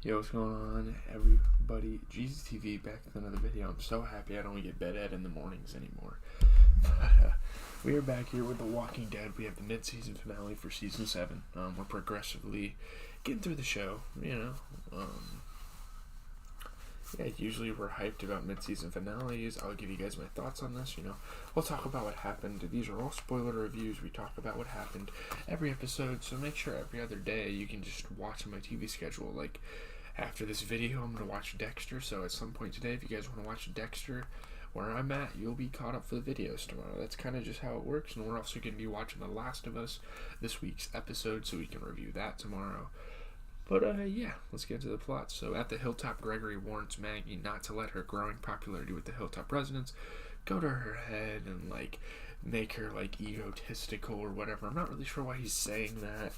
Yo, what's going on, everybody? Jesus TV back with another video. I'm so happy I don't get bed ed in the mornings anymore. We are back here with The Walking Dead. We have the mid-season finale for season 7. We're progressively getting through the show, usually we're hyped about mid-season finales. I'll give you guys my thoughts on this, We'll talk about what happened. These are all spoiler reviews. We talk about what happened every episode, so make sure every other day you can just watch on my TV schedule. Like, after this video, I'm going to watch Dexter, so at some point today, if you guys want to watch Dexter, where I'm at, you'll be caught up for the videos tomorrow. That's kind of just how it works, and we're also going to be watching The Last of Us, this week's episode, so we can review that tomorrow. But, let's get into the plot. So, at the Hilltop, Gregory warns Maggie not to let her growing popularity with the Hilltop residents go to her head and, make her, egotistical or whatever. I'm not really sure why he's saying that.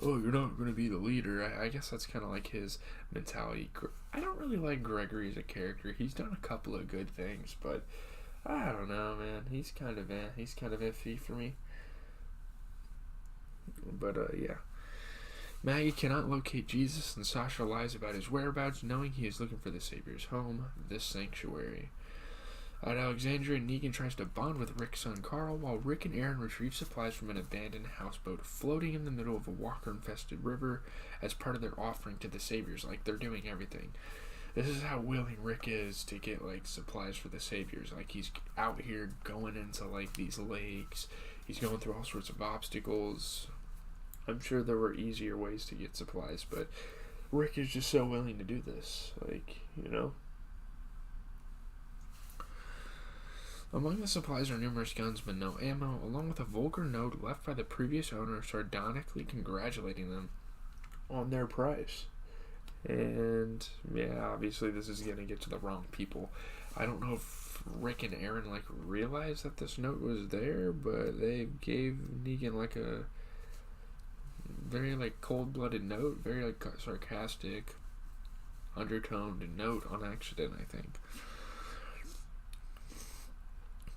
Oh, you're not going to be the leader. I guess that's kind of like his mentality. I don't really like Gregory as a character. He's done a couple of good things, but I don't know, man. He's kind of iffy for me. But, Maggie cannot locate Jesus, and Sasha lies about his whereabouts, knowing he is looking for the Savior's home, this sanctuary. At Alexandria, Negan tries to bond with Rick's son Carl, while Rick and Aaron retrieve supplies from an abandoned houseboat floating in the middle of a walker-infested river as part of their offering to the Saviors. They're doing everything. This is how willing Rick is to get, supplies for the Saviors. He's out here going into, these lakes. He's going through all sorts of obstacles. I'm sure there were easier ways to get supplies, but Rick is just so willing to do this. Among the supplies are numerous guns but no ammo, along with a vulgar note left by the previous owner sardonically congratulating them on their price. And, obviously this is going to get to the wrong people. I don't know if Rick and Aaron, realized that this note was there, but they gave Negan, a very, cold-blooded note, very, sarcastic, undertoned note on accident, I think.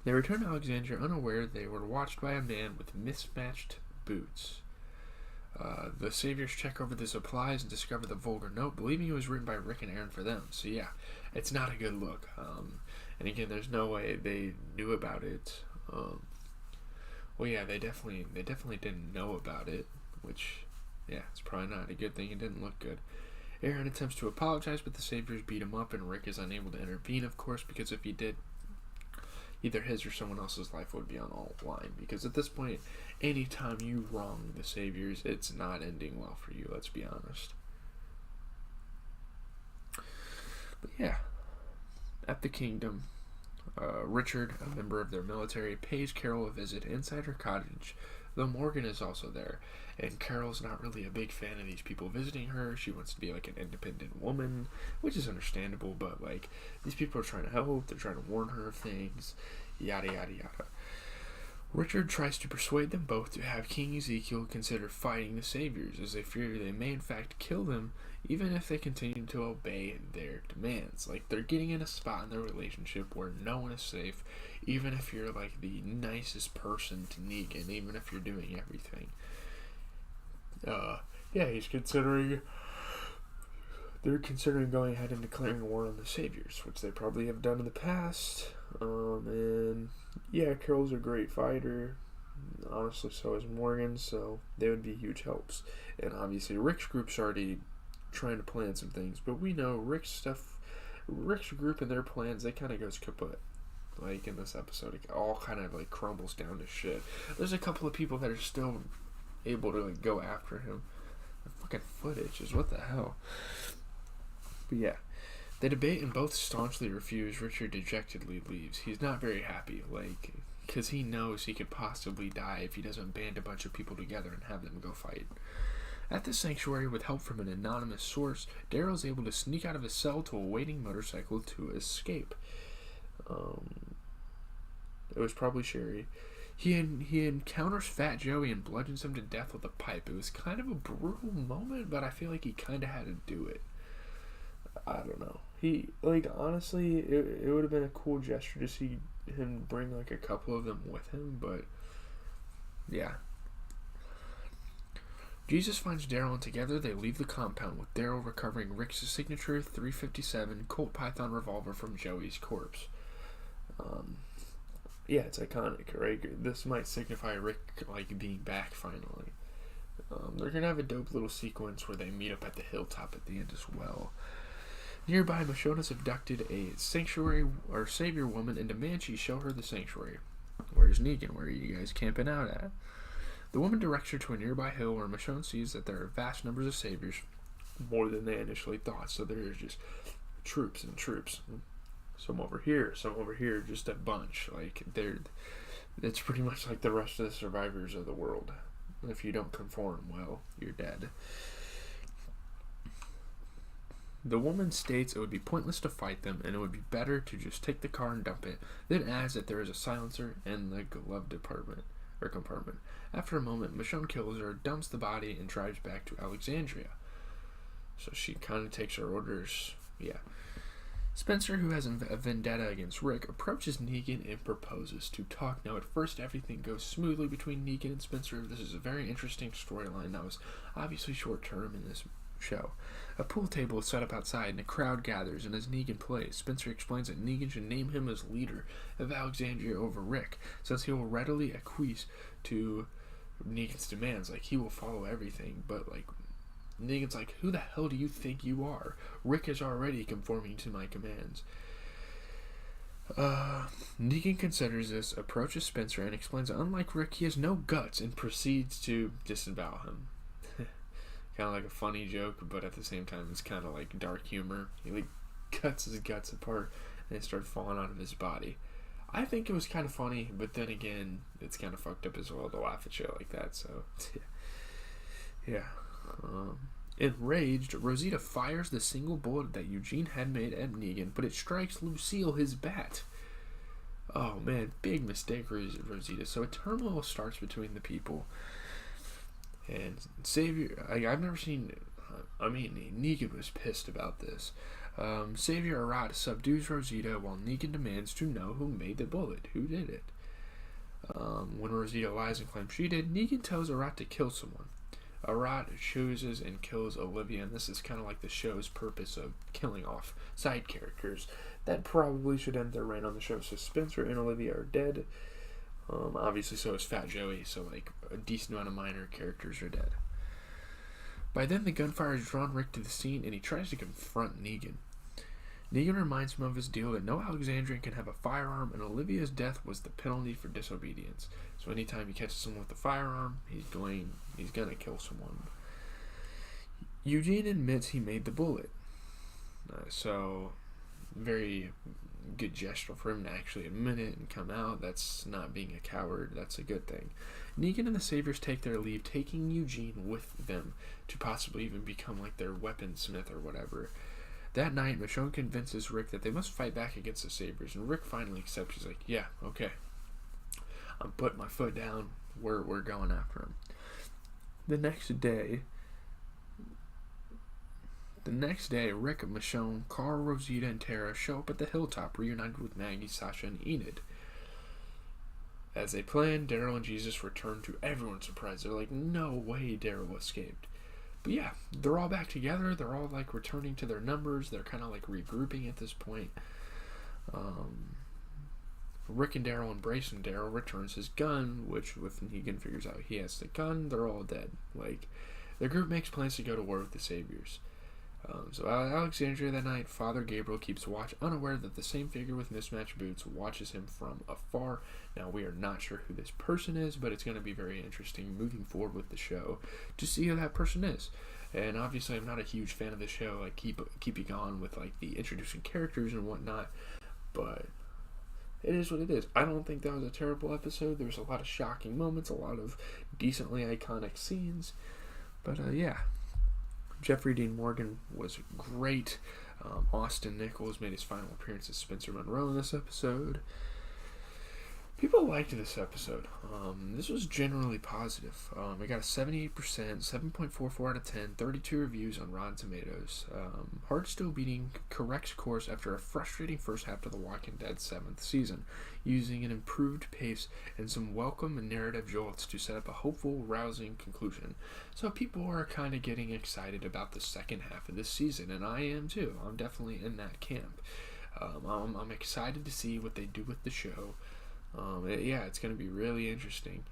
They returned to Alexandria unaware they were watched by a man with mismatched boots. The Saviors check over the supplies and discover the vulgar note, believing it was written by Rick and Aaron for them. So it's not a good look. And again, there's no way they knew about it. They definitely didn't know about it, which, it's probably not a good thing. It didn't look good. Aaron attempts to apologize, but the Saviors beat him up, and Rick is unable to intervene, of course, because if he did, either his or someone else's life would be on the line. Because at this point, anytime you wrong the Saviors, it's not ending well for you, let's be honest. But at the Kingdom, Richard, a member of their military, pays Carol a visit inside her cottage, though Morgan is also there. And Carol's not really a big fan of these people visiting her. She wants to be an independent woman, which is understandable, but these people are trying to help, they're trying to warn her of things, yada yada yada. Richard tries to persuade them both to have King Ezekiel consider fighting the Saviors, as they fear they may in fact kill them, even if they continue to obey their demands. They're getting in a spot in their relationship where no one is safe, even if you're the nicest person to Negan, even if you're doing everything. They're considering going ahead and declaring war on the Saviors, which they probably have done in the past. Carol's a great fighter. Honestly, so is Morgan, so they would be huge helps. And obviously, Rick's group's already trying to plan some things, but we know Rick's group and their plans, they kind of goes kaput. In this episode, it all kind of crumbles down to shit. There's a couple of people that are still able to go after him. The fucking footage is what the hell. But they debate and both staunchly refuse. Richard dejectedly leaves. He's not very happy, because he knows he could possibly die if he doesn't band a bunch of people together and have them go fight. At the sanctuary, with help from an anonymous source, Daryl's able to sneak out of his cell to a waiting motorcycle to escape. It was probably Sherry. He encounters Fat Joey and bludgeons him to death with a pipe. It was kind of a brutal moment, but I feel like he kind of had to do it. I don't know. He, honestly, it would have been a cool gesture to see him bring, a couple of them with him, but, Jesus finds Daryl, and together they leave the compound, with Daryl recovering Rick's signature .357 Colt Python revolver from Joey's corpse. Yeah, it's iconic, right? This might signify Rick being back finally. They're gonna have a dope little sequence where they meet up at the hilltop at the end as well. Nearby, Michonne's abducted a sanctuary or savior woman and demands she show her the sanctuary. Where's Negan? Where are you guys camping out at? The woman directs her to a nearby hill where Michonne sees that there are vast numbers of saviors, more than they initially thought. So there's just troops and troops. Some over here, just a bunch. It's pretty much like the rest of the survivors of the world. If you don't conform, well, you're dead. The woman states it would be pointless to fight them, and it would be better to just take the car and dump it, then adds that there is a silencer in the glove compartment. After a moment, Michonne kills her, dumps the body, and drives back to Alexandria. So she kind of takes her orders. Yeah. Spencer, who has a vendetta against Rick, approaches Negan and proposes to talk. Now, at first, everything goes smoothly between Negan and Spencer. This is a very interesting storyline that was obviously short-term in this show. A pool table is set up outside, and a crowd gathers, and as Negan plays, Spencer explains that Negan should name him as leader of Alexandria over Rick, since he will readily acquiesce to Negan's demands. He will follow everything, but, Negan's like, who the hell do you think you are? Rick is already conforming to my commands. Negan considers this, approaches Spencer, and explains that unlike Rick, he has no guts, and proceeds to disavow him. Kind of like a funny joke, but at the same time, it's kind of like dark humor. He cuts his guts apart, and they start falling out of his body. I think it was kind of funny, but then again, it's kind of fucked up as well to laugh at shit like that, so, yeah. Enraged, Rosita fires the single bullet that Eugene had made at Negan, but it strikes Lucille, his bat. Oh man, big mistake, Rosita. So a turmoil starts between the people. And Savior, I've never seen, Negan was pissed about this. Savior Arad subdues Rosita while Negan demands to know who made the bullet, who did it. When Rosita lies and claims she did, Negan tells Arad to kill someone. Arad chooses and kills Olivia, and this is kind of like the show's purpose of killing off side characters that probably should end their reign on the show. So Spencer and Olivia are dead. Obviously, so is Fat Joey, so a decent amount of minor characters are dead. By then, the gunfire has drawn Rick to the scene, and he tries to confront Negan. Negan reminds him of his deal that no Alexandrian can have a firearm, and Olivia's death was the penalty for disobedience. So anytime he catches someone with a firearm, he's gonna kill someone. Eugene admits he made the bullet. So, very good gesture for him to actually admit it and come out. That's not being a coward. That's a good thing. Negan and the Saviors take their leave, taking Eugene with them to possibly even become their weaponsmith or whatever. That night, Michonne convinces Rick that they must fight back against the Saviors, and Rick finally accepts. He's like, yeah, okay. I'm putting my foot down. We're going after him. The next day, Rick, Michonne, Carl, Rosita, and Tara show up at the hilltop, reunited with Maggie, Sasha, and Enid. As they planned, Daryl and Jesus return to everyone's surprise. They're like, no way Daryl escaped. But yeah, they're all back together. They're all returning to their numbers. They're kind of regrouping at this point. Rick and Daryl embrace, and Daryl returns his gun, which if Negan figures out he has the gun, they're all dead. The group makes plans to go to war with the Saviors. So at Alexandria that night, Father Gabriel keeps watch, unaware that the same figure with mismatched boots watches him from afar. Now, we are not sure who this person is, but it's going to be very interesting moving forward with the show to see who that person is. And obviously, I'm not a huge fan of the show, keeping on with the introducing characters and whatnot, but it is what it is. I don't think that was a terrible episode. There was a lot of shocking moments, a lot of decently iconic scenes, but yeah. Jeffrey Dean Morgan was great. Austin Nichols made his final appearance as Spencer Monroe in this episode. People liked this episode. This was generally positive. I got a 78%, 7.44 out of 10, 32 reviews on Rotten Tomatoes. Hard still beating corrects course after a frustrating first half of The Walking Dead 7th season, using an improved pace and some welcome and narrative jolts to set up a hopeful, rousing conclusion. So people are kind of getting excited about the second half of this season, and I am too. I'm definitely in that camp. I'm excited to see what they do with the show. It's going to be really interesting.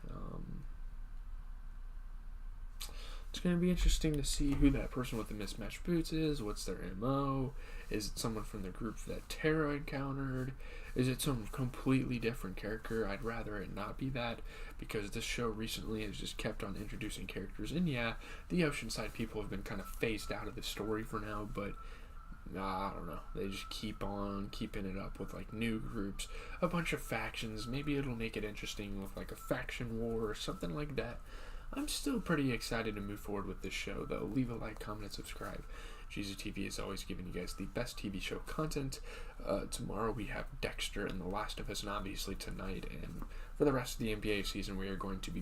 It's going to be interesting to see who that person with the mismatched boots is. What's their MO? Is it someone from the group that Tara encountered? Is it some completely different character? I'd rather it not be that, because this show recently has just kept on introducing characters. And yeah, the Oceanside people have been kind of phased out of the story for now, but I don't know. They just keep on keeping it up with like new groups, a bunch of factions. Maybe it'll make it interesting with like a faction war or something like that. I'm still pretty excited to move forward with this show, though. Leave a like, comment, and subscribe. GZ TV is always giving you guys the best TV show content. Tomorrow we have Dexter and The Last of Us, and obviously tonight and for the rest of the NBA season we are going to be